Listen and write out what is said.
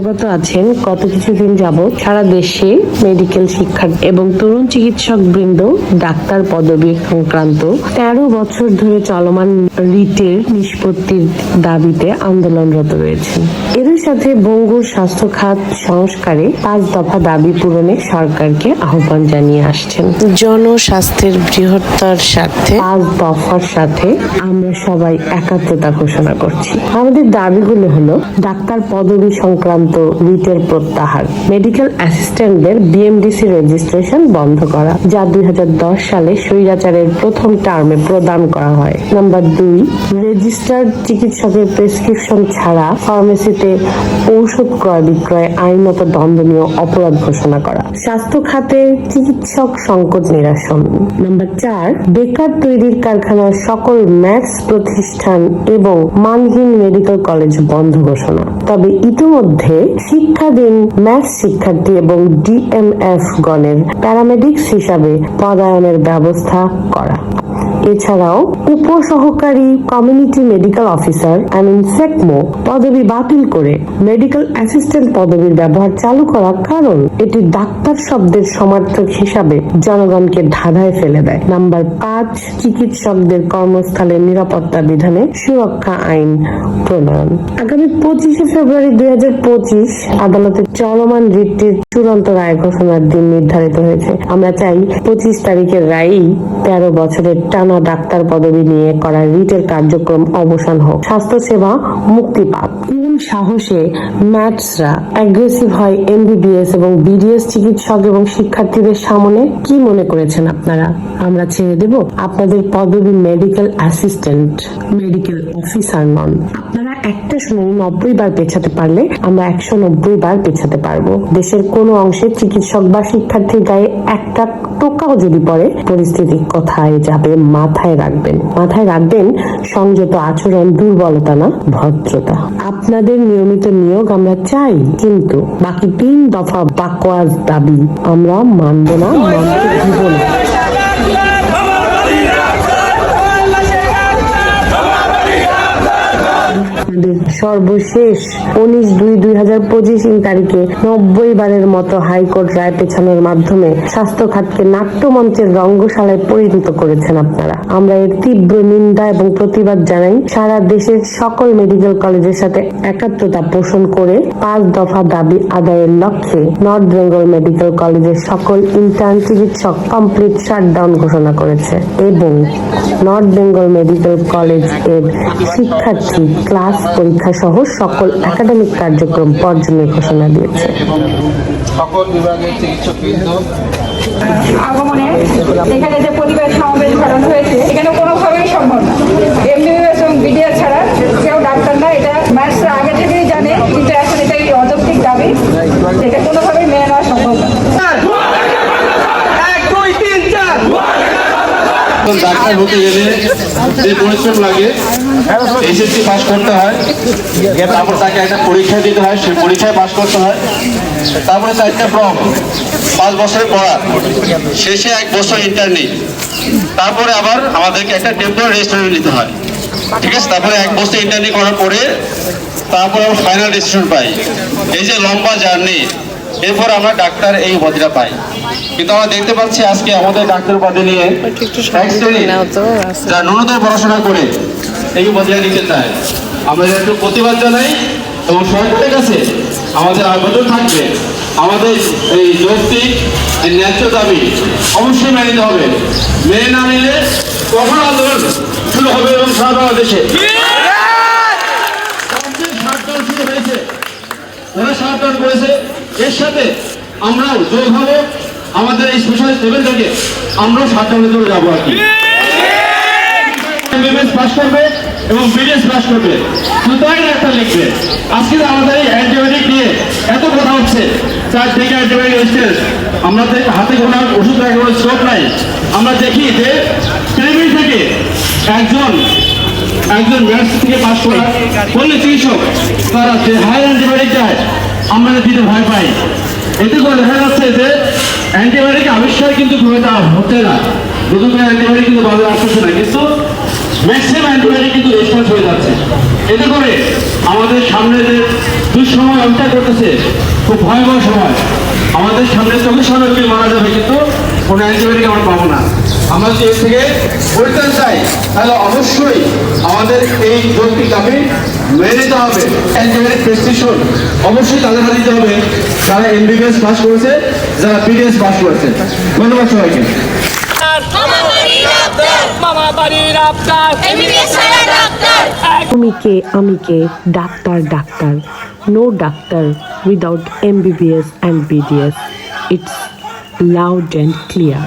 অবগত আছেন গত কিছুদিন যাবৎ সারা দেশে মেডিকেল শিক্ষা এবং তরুণ চিকিৎসক বৃন্দ ডাক্তার পদবি সংক্রান্ত 13 বছর ধরে চলমান রিটের নিষ্পত্তির দাবিতে আন্দোলনরত রয়েছেন। এর সাথে বঙ্গুর স্বাস্থ্য খাত সংস্কারে 5 দফা দাবি পূরণে সরকারকে আহ্বান জানিয়ে আসছেন। জনস্বাস্থ্যের বৃহত্তর স্বার্থে 5 দফার সাথে আমরা সবাই একাত্মতা ঘোষণা করছি। আমাদের দাবিগুলো হলো ডাক্তার পদবি সংক্রান্ত রিটের প্রত্যাহার, মেডিকেল অ্যাসিস্ট্যান্টদের বিএমডিসি রেজিস্ট্রেশন বন্ধ করা, যা 2010 সালে স্বৈরাচারের প্রথম টার্মে প্রদান করা হয়। নাম্বার 2, রেজিস্টার্ড চিকিৎসকের প্রেসক্রিপশন ছাড়া ফার্মেসিতে ঔষধ ক্রয় বিক্রয় আইনত দণ্ডনীয় অপরাধ ঘোষণা করা, স্বাস্থ্য খাতে চিকিৎসক সংকট নিরসন। নাম্বার 4, বেকার তৈরির কারখানার সকল ম্যাক্স প্রতিষ্ঠান এবং মানহীন মেডিকেল কলেজ বন্ধ ঘোষণা। তবে ইতিমধ্যে শিক্ষাধীন ম্যাথস শিক্ষার্থী এবং ডিএমএফ গণের প্যারামেডিক্স হিসাবে পদায়নের ব্যবস্থা করা। এছাড়াও উপসহকারী কমিউনিটি মেডিকেল অফিসার সেকমো পদবি বাতিল করে মেডিকেল অ্যাসিস্ট্যান্ট পদবির ব্যবহার চালু করা, কারণ এটি ডাক্তার শব্দের সমার্থক হিসাবে জনগণকে ধাঁধায় ফেলে দেয়। নাম্বার 5, চিকিৎসকদের কর্মস্থলের নিরাপত্তা বিধানে সুরক্ষা আইন প্রণয়ন। আগামী 25 ফেব্রুয়ারি 2025 আদালতে চলমান রিটটির চূড়ান্ত রায় ঘোষণার দিন নির্ধারিত হয়েছে। আমরা চাই 25 তারিখের রায়েই 13 বছরের টানা ডাক্তার পদবি নিয়ে করা রিটের কার্যক্রম অবসান হোক, স্বাস্থ্য সেবা মুক্তি পাক। কোন সাহসে ম্যাথসরা অ্যাগ্রেসিভ হয় এমবিবিএস এবং বিডিএস চিকিৎসক এবং শিক্ষার্থীদের সামনে? কি মনে করেছেন আপনারা আমরা ছেড়ে দেব? আপনাদের পদবি মেডিকেল অ্যাসিস্ট্যান্ট, মেডিকেল অফিসার নন। আপনারা একটা শুনানি 90 বার পেছাতে পারলে আমরা 190 বার পেছাতে পারবো। দেশের কোন অংশে চিকিৎসক বা শিক্ষার্থীর গায়ে একটা টোকাও যদি পড়ে, পরিস্থিতি কোথায় যাবে মাথায় রাখবেন। সংযত আচরণ দুর্বলতা না, ভদ্রতা। আপনাদের নিয়মিত নিয়োগ আমরা চাই, কিন্তু বাকি 3 দফা বাকওয়াজ দাবি আমরা মানব না, মানতে দিব না। সর্বশেষ 19/2/2025 তারিখে 90 বারের মতো হাইকোর্ট রায় পেছানোর মাধ্যমে স্বাস্থ্য খাতকে নাট্যমঞ্চের রঙ্গশালায় পরিণত করেছেন আপনারা। আমরা এর তীব্র নিন্দা এবং প্রতিবাদ জানাই। সারা দেশের সকল মেডিকেল কলেজের সাথে একাত্মতা পোষণ করে 5 দফা দাবি আদায়ের লক্ষ্যে নর্থ বেঙ্গল মেডিকেল কলেজের সকল ইন্টার্ন চিকিৎসক কমপ্লিট শাটডাউন ঘোষণা করেছে এবং নর্থ বেঙ্গল মেডিকেল কলেজ এর শিক্ষার্থী ক্লাস পরীক্ষা সহ সকল একাডেমিক কার্যক্রম বর্জনের ঘোষণা দিয়েছে। সকল বিভাগের চিকিৎসকবৃন্দ আগমনে এখানে যে প্রতিবাদ সমাবেশ ঘটানো হয়েছে, এখানে কোনোভাবেই সম্ভব না। এমবিবিএস এবং বিডিএস ছাড়া কেউ ডাক্তার না, এটা ম্যাথসরা আগে থেকেই জানে, কিন্তু এখন এটা অযৌক্তিক দাবি, এটা কোনোভাবেই মেনে নেওয়া সম্ভব না। ডাক্তার হতে গেলে যে পরিশ্রম লাগে, এসএসসি পাস করতে হয়, তারপর তাকে একটা পরীক্ষা দিতে হয়, সেই পরীক্ষায় পাস করতে হয়, তারপরে 4টা ফর্ম, 5 বছরের পড়া, শেষে 1 বছর ইন্টার্নি, তারপরে আবার আমাদেরকে একটা টেম্পোরারি রেজিস্ট্রেশন নিতে হয়, ঠিক আছে? তারপরে 1 বছর ইন্টার্নি করার পরে তারপরে আমরা ফাইনাল রেজিস্ট্রেশন পাই। এই যে লম্বা জার্নি, এরপর আমরা ডাক্তার এই উপাধিটা পাই। কিন্তু আমরা দেখতে পাচ্ছি আজকে আমাদের ডাক্তার উপাধি নিয়ে যা ন্যূনতম পড়াশোনা করে এই উপাধিটা নিতে চায়। আমরা একটু প্রতিবাদ জানাই এবং সরকারের কাছে আমাদের আবেদন থাকবে, আমাদের এই যৌক্তিক ন্যায্য দাবি অবশ্যই মেনে নিতে হবে। মেনে না নিলে কখন আন্দোলন শুরু হবে এবং সারা বাংলাদেশে শুরু হয়েছে, ওরা শাটডাউন করেছে, এর সাথে আমরাও যোগ হব। আমাদের এই স্পেশালিস্ট লেভেল থেকে আমরাও শাটডাউনে চলে যাবো আর কি। এমবিবিএস পাস করবে এবং বিডিএস পাস করবে, সুতরাং একটা লিখবে। আজকে আমাদের এই অ্যান্টিবায়োটিক নিয়ে এত কথা হচ্ছে, 4 থেকে অ্যান্টিবায়োটিক রেজিস্ট্যান্স, আমাদের হাতে কোনো ওষুধ রাখার কোনো স্কোপ নাই। আমরা দেখি যে প্রাইমারি থেকে একজন ম্যাথস থেকে পাস করলে চিকিৎসক তারা যে হায়ার অ্যান্টিবায়োটিক দেয়, আমরা দিতে ভয় পাই। এতে করে দেখা যাচ্ছে যে অ্যান্টিবায়োটিক আবিষ্কার কিন্তু খুব একটা হচ্ছে না, নতুন অ্যান্টিবায়োটিক কিন্তু বাজারে আসতেছে না, কিন্তু ম্যাক্সিমাম সেম অ্যান্টিবায়োটিক কিন্তু রেসপন্স হয়ে যাচ্ছে। এতে করে আমাদের সামনে যে দুঃসময় অন্তর করতেছে, খুব ভয়াবহ সময়, আমাদের সামনে চোখের সামনে রোগী মারা যাবে, কিন্তু কোনো অ্যান্টিবায়োটিক আমরা পাবো না। আমরা যদি এর থেকে পরিত্রাণ চাই, তাহলে অবশ্যই আমাদের এই যৌক্তিক দাবি মেনে নিতে হবে। অ্যান্টিবায়োটিক প্রেসক্রিপশন অবশ্যই তাদের হাতে দিতে হবে যারা এমবিবিএস পাস করেছে, যারা বিডিএস পাস করেছে। ধন্যবাদ সবাইকে। মামা বাড়ির আবদার এমবিবিএস ছাড়া ডাক্তার আমি কে doctor doctor no doctor without MBBS and BDS. It's loud and clear.